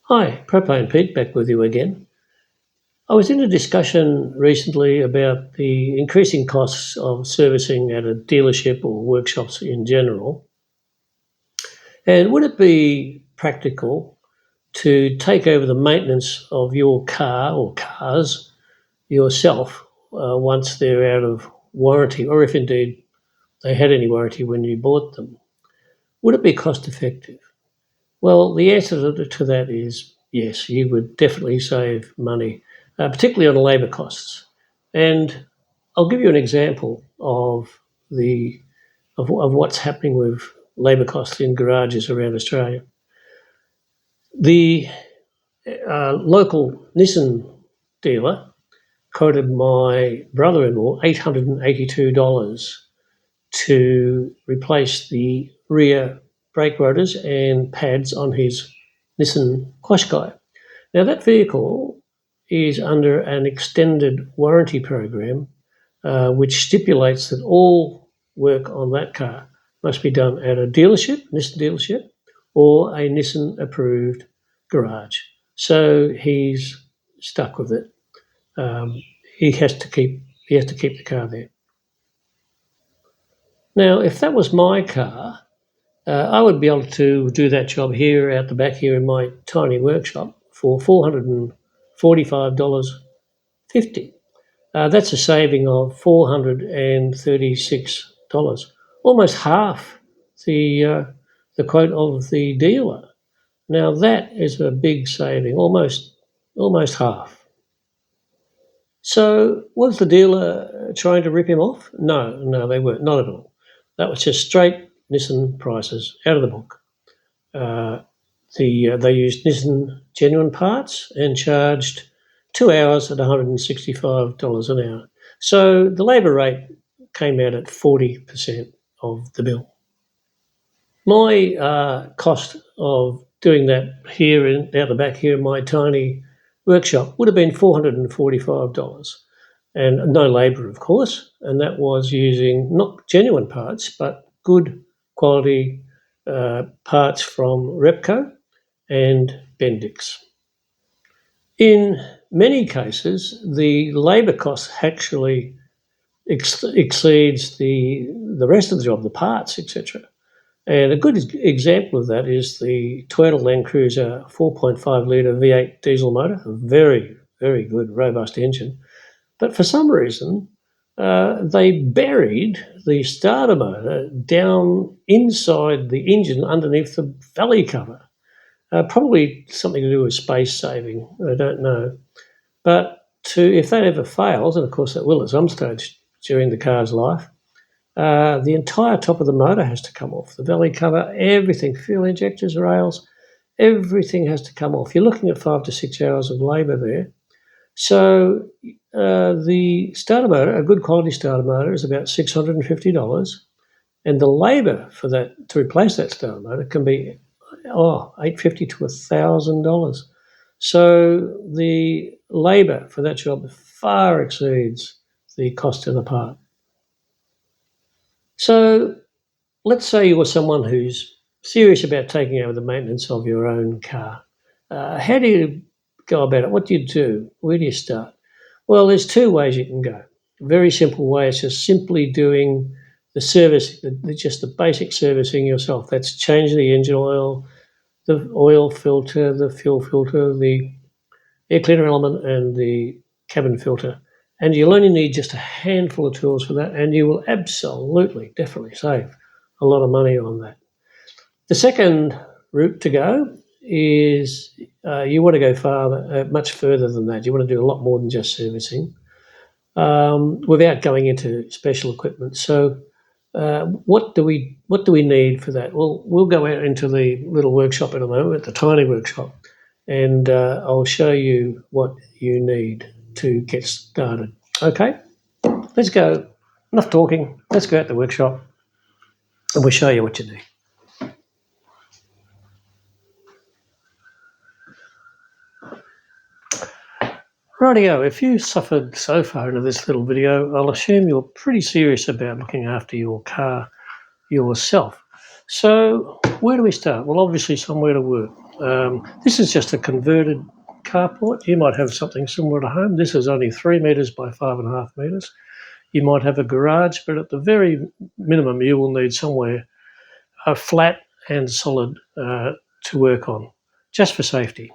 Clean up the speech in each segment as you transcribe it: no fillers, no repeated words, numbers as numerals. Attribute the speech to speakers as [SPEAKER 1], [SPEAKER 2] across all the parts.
[SPEAKER 1] Hi, Propane Pete, back with you again. I was in a discussion recently about the increasing costs of servicing at a dealership or workshops in general. And would it be practical to take over the maintenance of your car or cars yourself once they're out of warranty, or if indeed they had any warranty when you bought them? Would it be cost effective? Well, the answer to that is yes, you would definitely save money, particularly on labour costs. And I'll give you an example of what's happening with labour costs in garages around Australia. The local Nissan dealer quoted my brother-in-law $882 to replace the rear brake rotors and pads on his Nissan Qashqai. Now, that vehicle is under an extended warranty program, which stipulates that all work on that car must be done at a dealership, Nissan dealership, or a Nissan-approved garage. So he's stuck with it. He has to keep the car there. Now, if that was my car, I would be able to do that job here out the back here in my tiny workshop for $445.50. That's a saving of $436, almost half the quote of the dealer. Now that is a big saving, almost half. So was the dealer trying to rip him off? No, they weren't, not at all. That was just straight Nissan prices out of the book. They used Nissan genuine parts and charged 2 hours at $165 an hour. So the labour rate came out at 40% of the bill. My cost of doing that here out the back here in my tiny workshop would have been $445, and no labour, of course, and that was using not genuine parts but good quality parts from Repco and Bendix. In many cases, the labour cost actually exceeds the rest of the job, the parts, etc. And a good example of that is the Toyota Land Cruiser 4.5 litre V8 diesel motor, a very, very good, robust engine. But for some reason, they buried the starter motor down inside the engine underneath the valley cover. Probably something to do with space saving, I don't know. But if that ever fails, and of course that will at some stage during the car's life, the entire top of the motor has to come off. The valley cover, everything, fuel injectors, rails, everything has to come off. You're looking at 5 to 6 hours of labour there. So the starter motor, a good quality starter motor, is about $650, and the labour for that to replace that starter motor can be $850 to $1,000. So the labour for that job far exceeds the cost of the part. So let's say you were someone who's serious about taking over the maintenance of your own car. How do you go about it? What do you do? Where do you start? Well, there's two ways you can go. A very simple way is just simply doing the service, just the basic servicing yourself. That's changing the engine oil, the oil filter, the fuel filter, the air cleaner element, and the cabin filter. And you'll only need just a handful of tools for that, and you will absolutely, definitely save a lot of money on that. The second route to go is you want to go much further than that. You want to do a lot more than just servicing without going into special equipment. So what do we need for that? Well, we'll go out into the little workshop in a moment, the tiny workshop, and I'll show you what you need to get started. Okay, let's go. Enough talking. Let's go out to the workshop and we'll show you what you need. Rightio, if you suffered so far into this little video, I'll assume you're pretty serious about looking after your car yourself. So where do we start? Well, obviously somewhere to work. This is just a converted carport. You might have something similar to home. This is only 3 metres by 5.5 metres. You might have a garage, but at the very minimum, you will need somewhere flat and solid to work on, just for safety.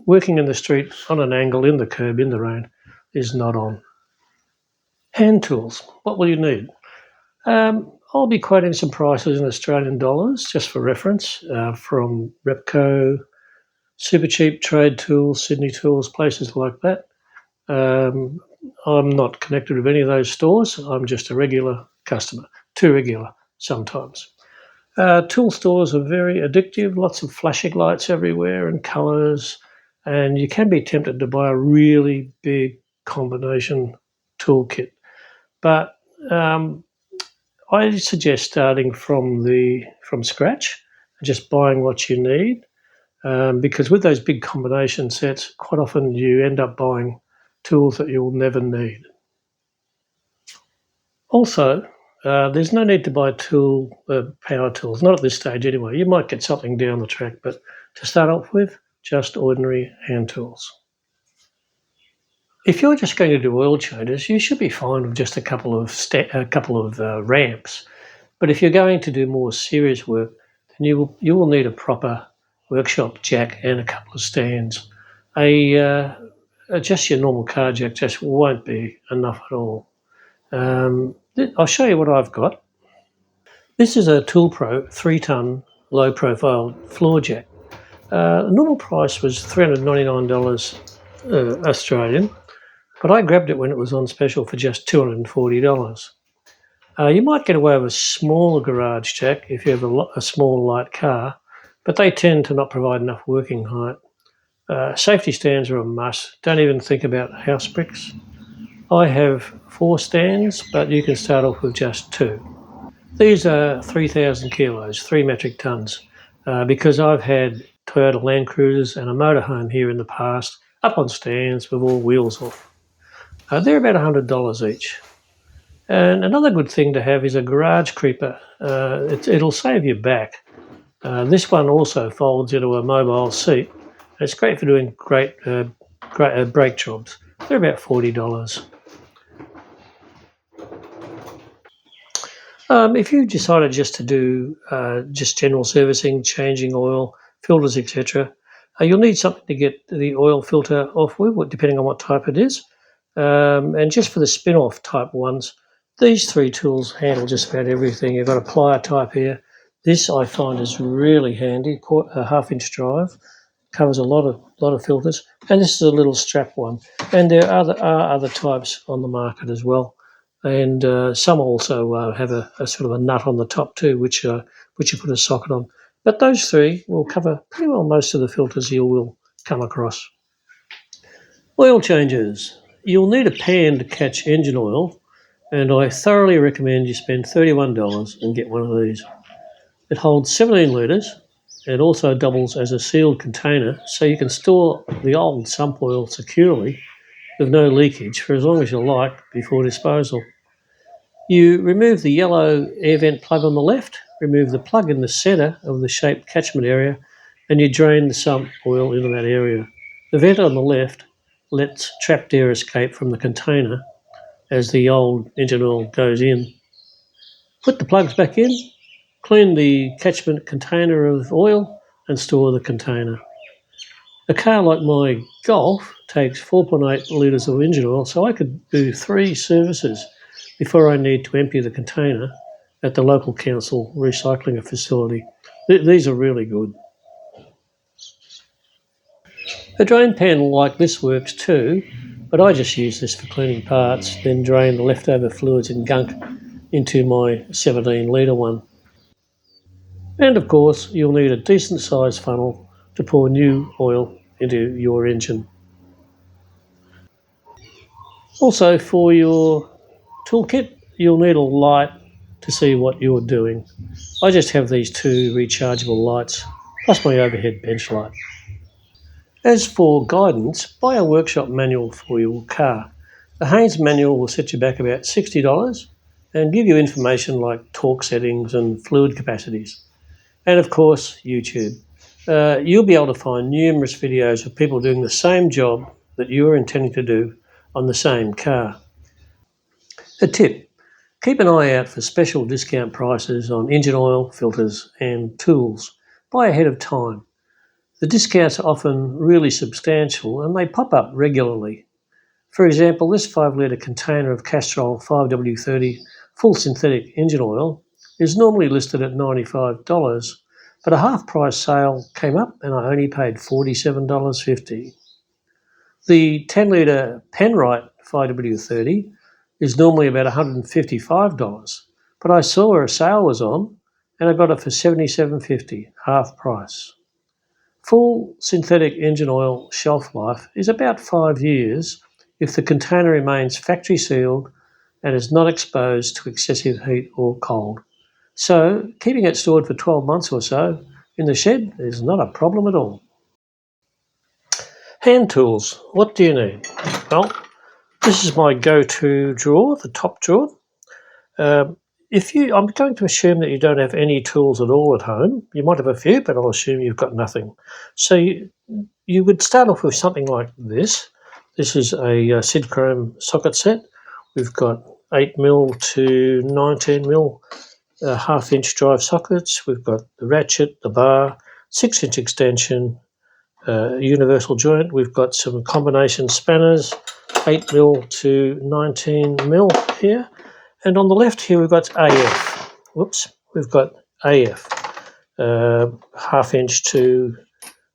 [SPEAKER 1] Working in the street on an angle, in the curb, in the rain, is not on. Hand tools. What will you need? I'll be quoting some prices in Australian dollars, just for reference, from Repco, Supercheap, Trade Tools, Sydney Tools, places like that. I'm not connected with any of those stores. I'm just a regular customer, too regular sometimes. Tool stores are very addictive, lots of flashing lights everywhere and colours, and you can be tempted to buy a really big combination toolkit. But I suggest starting from scratch, just buying what you need, because with those big combination sets, quite often you end up buying tools that you'll never need. Also, there's no need to buy power tools, not at this stage anyway. You might get something down the track, but to start off with, just ordinary hand tools. If you're just going to do oil changes, you should be fine with just a couple of ramps. But if you're going to do more serious work, then you will need a proper workshop jack and a couple of stands. Just your normal car jack just won't be enough at all. I'll show you what I've got. This is a ToolPro 3-ton low-profile floor jack. The normal price was $399 Australian, but I grabbed it when it was on special for just $240. You might get away with a smaller garage jack if you have a small light car, but they tend to not provide enough working height. Safety stands are a must. Don't even think about house bricks. I have 4 stands, but you can start off with just 2. These are 3,000 kilos, 3 metric tons, because I've had Toyota Land Cruisers and a motorhome here in the past up on stands with all wheels off. They're about $100 each. And another good thing to have is a garage creeper. It'll save your back. This one also folds into a mobile seat. It's great for doing great brake jobs. They're about $40. If you decided just to do just general servicing, changing oil, filters, etc., you'll need something to get the oil filter off with, depending on what type it is. And just for the spin-off type ones, these 3 tools handle just about everything. You've got a plier type here. This I find is really handy, a half-inch drive, covers a lot of filters. And this is a little strap one. And there are other types on the market as well. And some also have a sort of a nut on the top too, which you put a socket on. But those 3 will cover pretty well most of the filters you will come across. Oil changes. You'll need a pan to catch engine oil, and I thoroughly recommend you spend $31 and get one of these. It holds 17 litres. It also doubles as a sealed container, so you can store the old sump oil securely with no leakage for as long as you like before disposal. You remove the yellow air vent plug on the left, remove the plug in the centre of the shaped catchment area, and you drain the sump oil into that area. The vent on the left lets trapped air escape from the container as the old engine oil goes in. Put the plugs back in, clean the catchment container of oil, and store the container. A car like my Golf takes 4.8 litres of engine oil, so I could do 3 services before I need to empty the container at the local council recycling facility. These are really good. A drain pan like this works too, but I just use this for cleaning parts, then drain the leftover fluids and gunk into my 17 litre one. And of course, you'll need a decent sized funnel to pour new oil into your engine. Also, for your toolkit, you'll need a light to see what you're doing. I just have these 2 rechargeable lights, plus my overhead bench light. As for guidance, buy a workshop manual for your car. The Haines manual will set you back about $60 and give you information like torque settings and fluid capacities. and of course YouTube. You'll be able to find numerous videos of people doing the same job that you are intending to do on the same car. A tip: keep an eye out for special discount prices on engine oil, filters and tools. Buy ahead of time. The discounts are often really substantial and they pop up regularly. For example, this 5 litre container of Castrol 5W30 full synthetic engine oil is normally listed at $95, but a half price sale came up and I only paid $47.50. The 10 litre Penrite 5W30 is normally about $155, but I saw a sale was on and I got it for $77.50, half price. Full synthetic engine oil shelf life is about 5 years if the container remains factory sealed and is not exposed to excessive heat or cold. So keeping it stored for 12 months or so in the shed is not a problem at all. Hand tools. What do you need? Well, this is my go-to drawer, the top drawer. I'm going to assume that you don't have any tools at all at home. You might have a few, but I'll assume you've got nothing. So you would start off with something like this. This is a Sidchrome socket set. We've got 8mm to 19mm half-inch drive sockets. We've got the ratchet, the bar, 6-inch extension, universal joint. We've got some combination spanners, 8mm to 19mm here. And on the left here we've got AF. We've got AF, half-inch to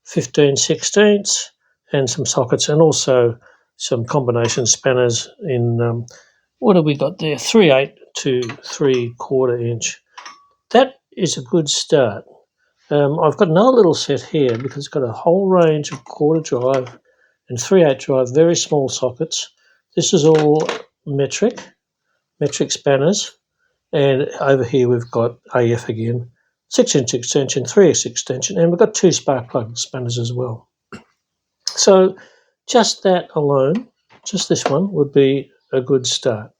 [SPEAKER 1] 15/16, and some sockets, and also some combination spanners in, what have we got there, 3/8 to 3/4 inch. That is a good start. I've got another little set here because it's got a whole range of 1/4 drive and 3/8 drive, very small sockets. This is all metric spanners, and over here we've got AF again, 6-inch extension, 3-inch extension, and we've got 2 spark plug spanners as well. So just that alone, just this one, would be a good start.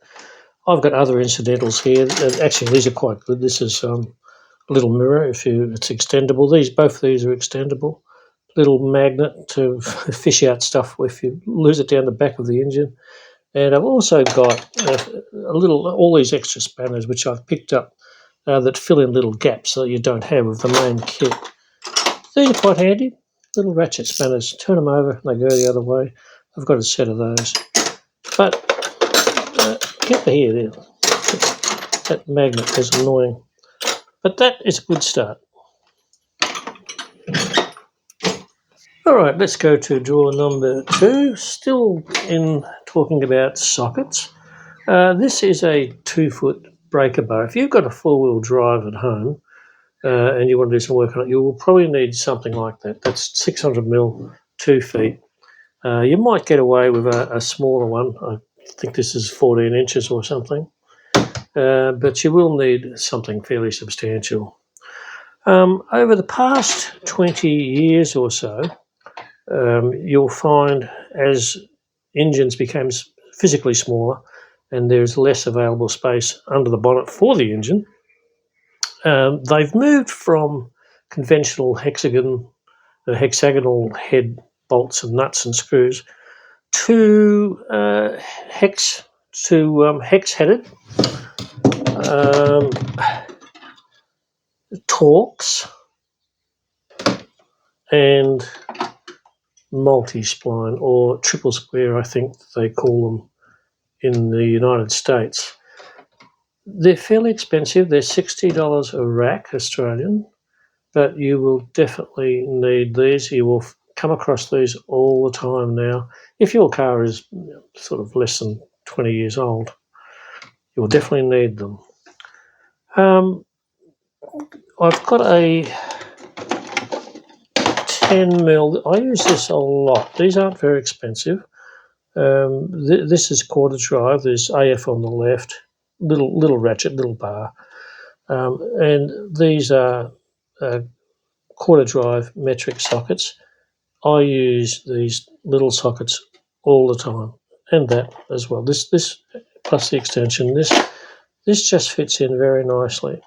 [SPEAKER 1] I've got other incidentals here. Actually, these are quite good. This is a little mirror, it's extendable. Both of these are extendable. Little magnet to fish out stuff if you lose it down the back of the engine. And I've also got all these extra spanners which I've picked up that fill in little gaps that you don't have with the main kit. These are quite handy. Little ratchet spanners. Turn them over and they go the other way. I've got a set of those. But get the here there. That magnet is annoying. But that is a good start. All right, let's go to drawer number 2. Still in talking about sockets. This is a 2-foot breaker bar. If you've got a 4-wheel drive at home and you want to do some work on it, you will probably need something like that. That's 600mm, 2 feet. You might get away with a smaller one. I think this is 14 inches or something. But you will need something fairly substantial. Over the past 20 years or so, you'll find as engines became physically smaller and there's less available space under the bonnet for the engine, they've moved from conventional hexagonal head bolts and nuts and screws to hex-headed Torx and multispline, or triple square, I think they call them in the United States. They're fairly expensive. They're $60 a rack Australian, but you will definitely need these. You will come across these all the time now. If your car is sort of less than 20 years old, you will definitely need them. I've got a 10mm. I use this a lot. These aren't very expensive. This is 1/4 drive. There's AF on the left, little ratchet, little bar, and these are 1/4 drive metric sockets. I use these little sockets all the time, and that as well. This plus the extension. This just fits in very nicely.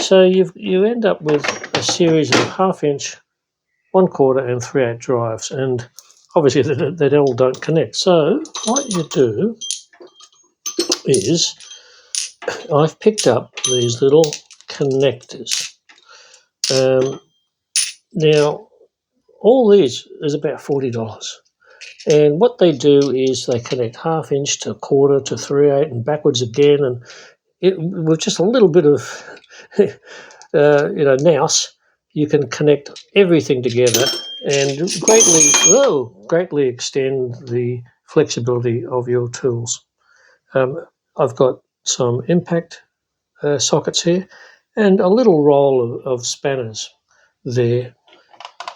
[SPEAKER 1] So you end up with a series of 1/2 inch, 1/4 and 3/8 drives, and obviously they all don't connect. So what you do is I've picked up these little connectors. Now all these is about $40, and what they do is they connect 1/2 inch to 1/4 to 3/8 and backwards again, and with just a little bit of nous, you can connect everything together and greatly extend the flexibility of your tools. I've got some impact sockets here and a little roll of spanners there.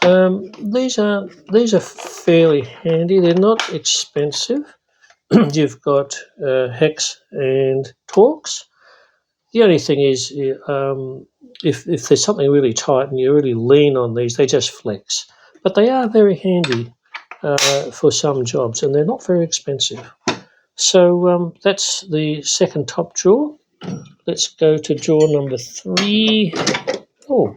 [SPEAKER 1] These are fairly handy. They're not expensive. You've got hex and Torx. The only thing is, if there's something really tight and you really lean on these, they just flex. But they are very handy for some jobs, and they're not very expensive. So that's the second top drawer. Let's go to drawer number 3. Oh,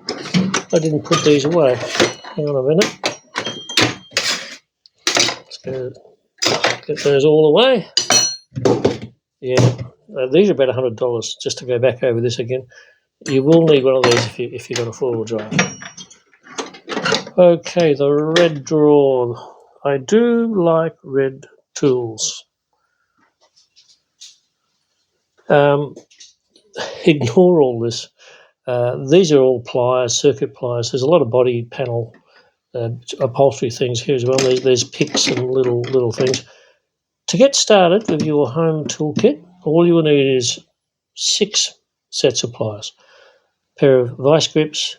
[SPEAKER 1] I didn't put these away. Hang on a minute. Let's go get those all away. Yeah, these are about $100. Just to go back over this again, you will need one of these if you've got a 4-wheel drive. Okay, the red drawer. I do like red tools. Ignore all this. These are all pliers, circuit pliers. There's a lot of body panel upholstery things here as well. There's picks and little things. To get started with your home toolkit, all you will need is 6 sets of pliers, a pair of vice grips,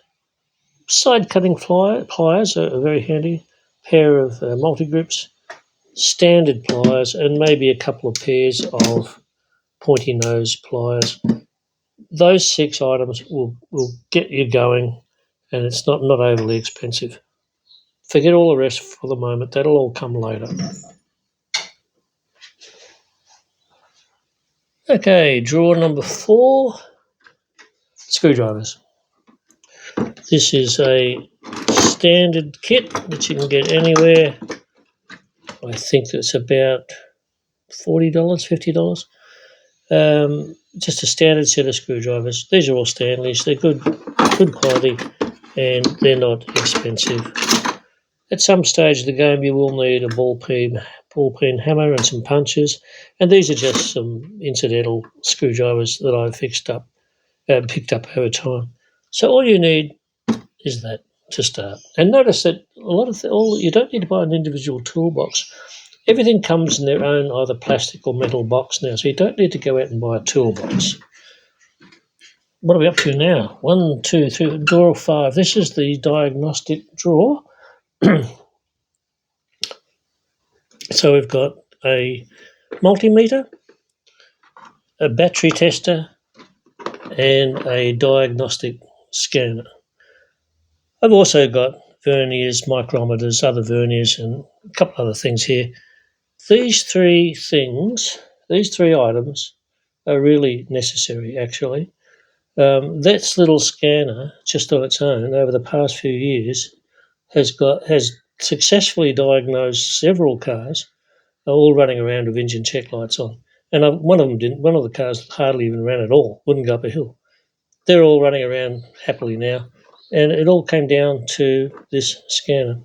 [SPEAKER 1] side cutting pliers are very handy, pair of multi grips, standard pliers, and maybe a couple of pairs of pointy nose pliers. Those 6 items will get you going, and it's not overly expensive. Forget all the rest for the moment. That'll all come later. Okay, drawer number 4, screwdrivers. This is a standard kit that you can get anywhere. I think it's about $40, $50. Just a standard set of screwdrivers. These are all Stanleys. They're good quality, and they're not expensive. At some stage of the game, you will need a ballpeen hammer and some punches, and these are just some incidental screwdrivers that I've picked up over time. So all you need is that to start. And notice that you don't need to buy an individual toolbox. Everything comes in their own either plastic or metal box now, so you don't need to go out and buy a toolbox. What are we up to now? 1, 2, 3, drawer 5. This is the diagnostic drawer. So we've got a multimeter, a battery tester, and a diagnostic scanner. I've also got verniers, micrometers, other verniers, and a couple other things here. These 3 items are really necessary, actually. That little scanner, just on its own, over the past few years, has successfully diagnosed several cars, all running around with engine check lights on. And one of them didn't. One of the cars hardly even ran at all, wouldn't go up a hill. They're all running around happily now, and it all came down to this scanner.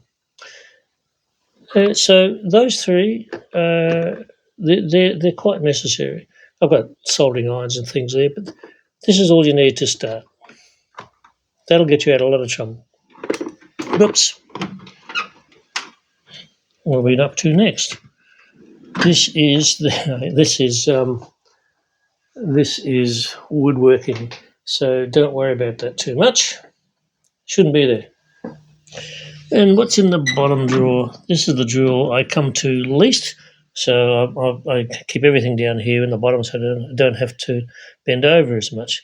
[SPEAKER 1] So those 3, they're quite necessary. I've got soldering irons and things there, but this is all you need to start. That'll get you out of a lot of trouble. Whoops. What are we up to next? This is woodworking, so don't worry about that too much. Shouldn't be there. And what's in the bottom drawer? This is the drawer I come to least, so I keep everything down here in the bottom so I don't have to bend over as much.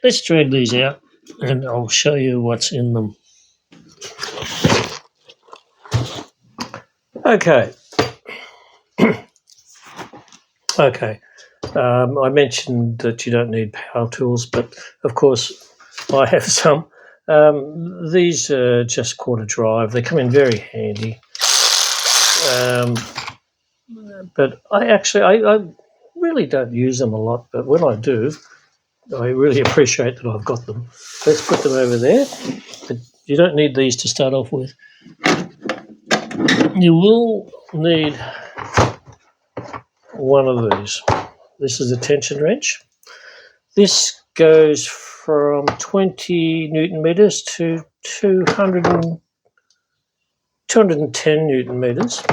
[SPEAKER 1] Let's drag these out and I'll show you what's in them. Okay. Okay. I mentioned that you don't need power tools, but of course I have some. These are just quarter drive. They come in very handy. But I really don't use them a lot, but when I do, I really appreciate that I've got them. Let's put them over there. But you don't need these to start off with. You will need one of these. This is a tension wrench. This goes from 20 Newton meters to 210 Newton meters.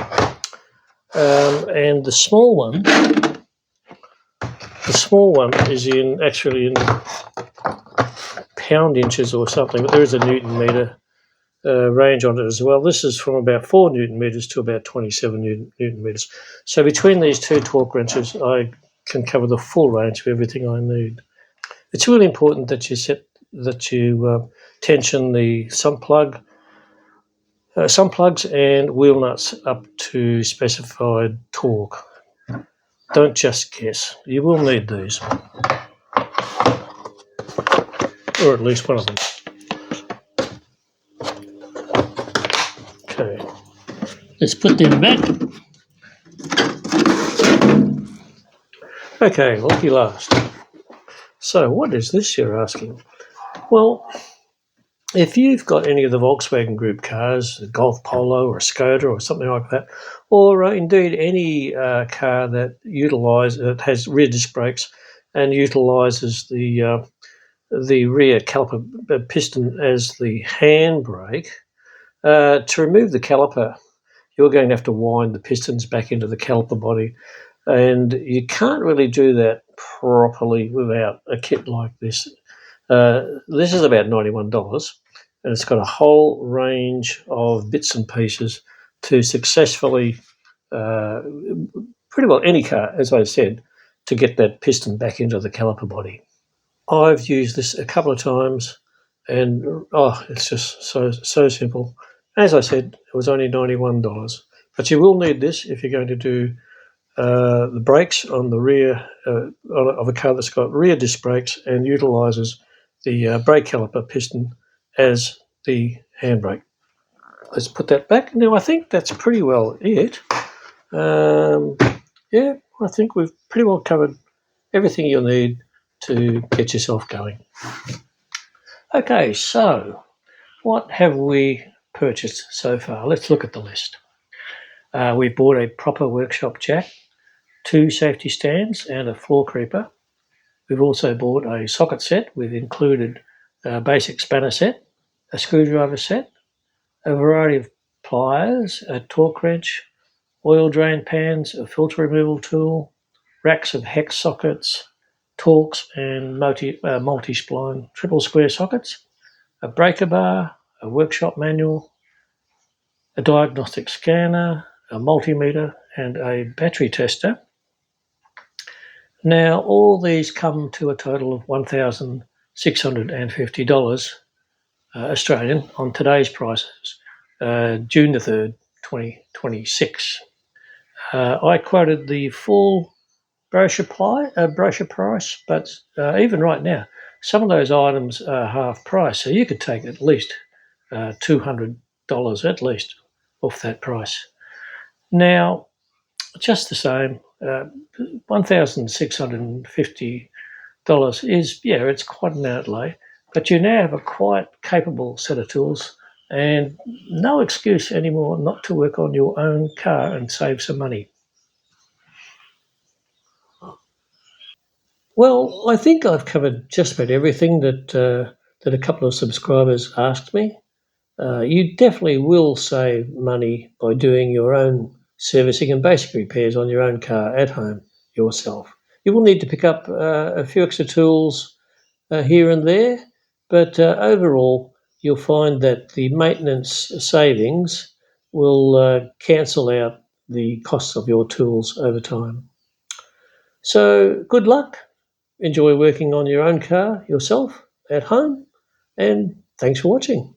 [SPEAKER 1] And the small one is actually in pound inches or something, but there is a Newton meter range on it as well. This is from about 4 Newton meters to about 27 Newton meters. So between these two torque wrenches, I can cover the full range of everything I need. It's really important that you tension the sump plugs and wheel nuts up to specified torque. Don't just guess. You will need these, or at least one of them. Okay, let's put them back. Okay, lucky last. So what is this, you're asking? Well, if you've got any of the Volkswagen Group cars, a Golf Polo or a Skoda or something like that, or indeed any car that has rear disc brakes and utilises the rear caliper piston as the handbrake, to remove the caliper, you're going to have to wind the pistons back into the caliper body, and you can't really do that properly without a kit like this. This is about $91, and it's got a whole range of bits and pieces to successfully, pretty well any car, as I said, to get that piston back into the caliper body. I've used this a couple of times, and it's just so simple. As I said, it was only $91, but you will need this if you're going to do the brakes on the rear of a car that's got rear disc brakes and utilises the brake caliper piston as the handbrake. Let's put that back. Now, I think that's pretty well it. Yeah, I think we've pretty well covered everything you'll need to get yourself going. Okay, so what have we purchased so far? Let's look at the list. We bought a proper workshop jack, 2 safety stands and a floor creeper. We've also bought a socket set with included a basic spanner set, a screwdriver set, a variety of pliers, a torque wrench, oil drain pans, a filter removal tool, racks of hex sockets, Torx and multi-spline triple square sockets, a breaker bar, a workshop manual, a diagnostic scanner, a multimeter, and a battery tester. Now, all these come to a total of $1,650 Australian on today's prices, June the 3rd, 2026. I quoted the full brochure price, but even right now, some of those items are half price, so you could take at least $200 at least off that price. Now, just the same, $1,650 is, it's quite an outlay, but you now have a quite capable set of tools and no excuse anymore not to work on your own car and save some money. Well, I think I've covered just about everything that a couple of subscribers asked me. You definitely will save money by doing your own servicing and basic repairs on your own car at home yourself. You will need to pick up a few extra tools here and there, but overall you'll find that the maintenance savings will cancel out the costs of your tools over time. So good luck. Enjoy working on your own car yourself at home, and thanks for watching.